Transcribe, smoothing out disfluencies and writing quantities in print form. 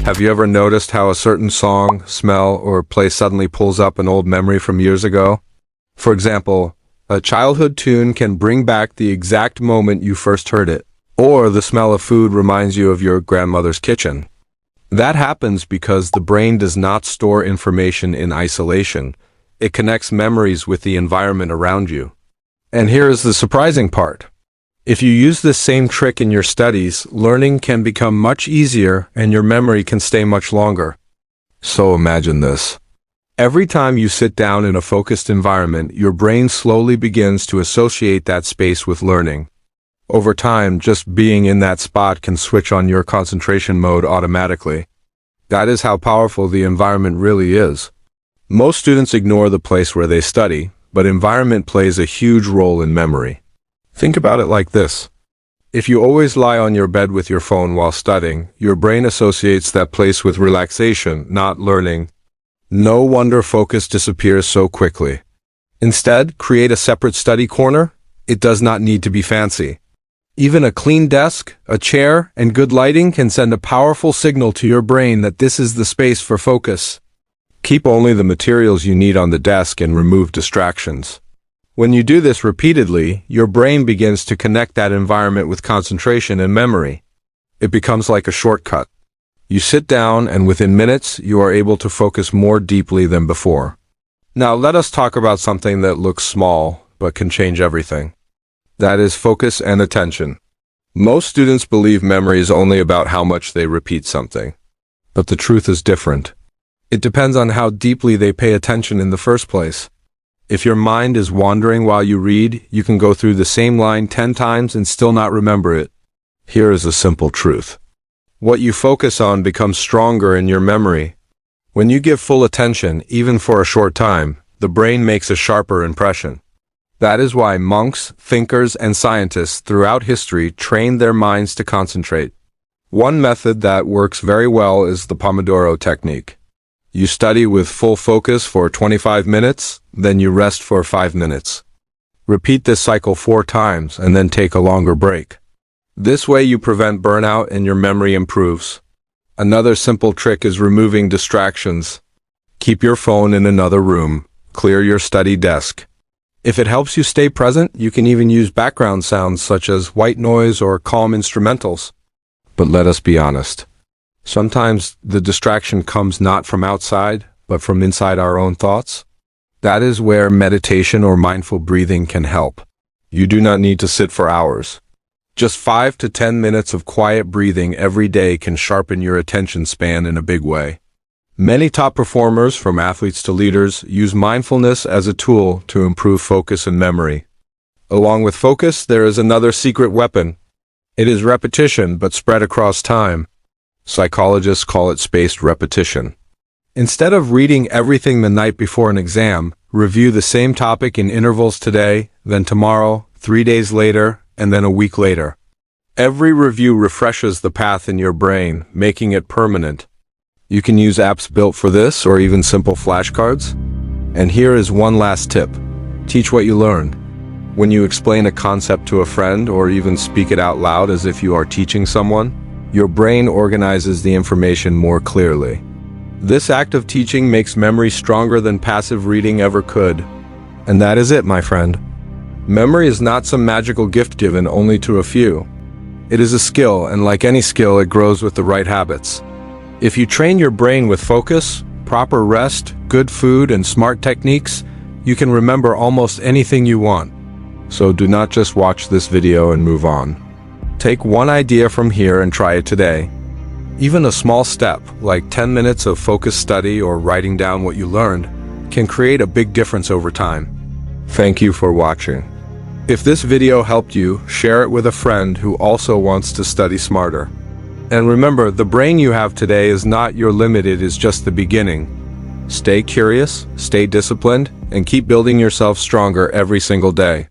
Have you ever noticed how a certain song, smell, or place suddenly pulls up an old memory from years ago? For example, a childhood tune can bring back the exact moment you first heard it, or the smell of food reminds you of your grandmother's kitchen. That happens because the brain does not store information in isolation. It connects memories with the environment around you. And here is the surprising part. If you use this same trick in your studies, learning can become much easier and your memory can stay much longer. So imagine this. Every time you sit down in a focused environment, your brain slowly begins to associate that space with learning. Over time, just being in that spot can switch on your concentration mode automatically. That is how powerful the environment really is. Most students ignore the place where they study, but environment plays a huge role in memory. Think about it like this. If you always lie on your bed with your phone while studying, your brain associates that place with relaxation, not learning. No wonder focus disappears so quickly. Instead, create a separate study corner. It does not need to be fancy. Even a clean desk, a chair, and good lighting can send a powerful signal to your brain that this is the space for focus. Keep only the materials you need on the desk and remove distractions. When you do this repeatedly, your brain begins to connect that environment with concentration and memory. It becomes like a shortcut. You sit down and within minutes, you are able to focus more deeply than before. Now let us talk about something that looks small, but can change everything. That is focus and attention. Most students believe memory is only about how much they repeat something. But the truth is different. It depends on how deeply they pay attention in the first place. If your mind is wandering while you read, you can go through the same line 10 times and still not remember it. Here is a simple truth. What you focus on becomes stronger in your memory. When you give full attention, even for a short time, the brain makes a sharper impression. That is why monks, thinkers, and scientists throughout history trained their minds to concentrate. One method that works very well is the Pomodoro technique. You study with full focus for 25 minutes, then you rest for 5 minutes. Repeat this cycle 4 times and then take a longer break. This way you prevent burnout and your memory improves. Another simple trick is removing distractions. Keep your phone in another room. Clear your study desk. If it helps you stay present, you can even use background sounds such as white noise or calm instrumentals. But let us be honest. Sometimes the distraction comes not from outside, but from inside our own thoughts. That is where meditation or mindful breathing can help. You do not need to sit for hours. Just 5 to 10 minutes of quiet breathing every day can sharpen your attention span in a big way. Many top performers, from athletes to leaders, use mindfulness as a tool to improve focus and memory. Along with focus, there is another secret weapon. It is repetition, but spread across time. Psychologists call it spaced repetition. Instead of reading everything the night before an exam, review the same topic in intervals today, then tomorrow, 3 days later, and then a week later. Every review refreshes the path in your brain, making it permanent. You can use apps built for this or even simple flashcards. And here is one last tip. Teach what you learn. When you explain a concept to a friend or even speak it out loud as if you are teaching someone, your brain organizes the information more clearly. This act of teaching makes memory stronger than passive reading ever could. And that is it, my friend. Memory is not some magical gift given only to a few. It is a skill, and like any skill, it grows with the right habits. If you train your brain with focus, proper rest, good food, and smart techniques, you can remember almost anything you want. So do not just watch this video and move on. Take one idea from here and try it today. Even a small step, like 10 minutes of focused study or writing down what you learned, can create a big difference over time. Thank you for watching. If this video helped you, share it with a friend who also wants to study smarter. And remember, the brain you have today is not your limit, it is just the beginning. Stay curious, stay disciplined, and keep building yourself stronger every single day.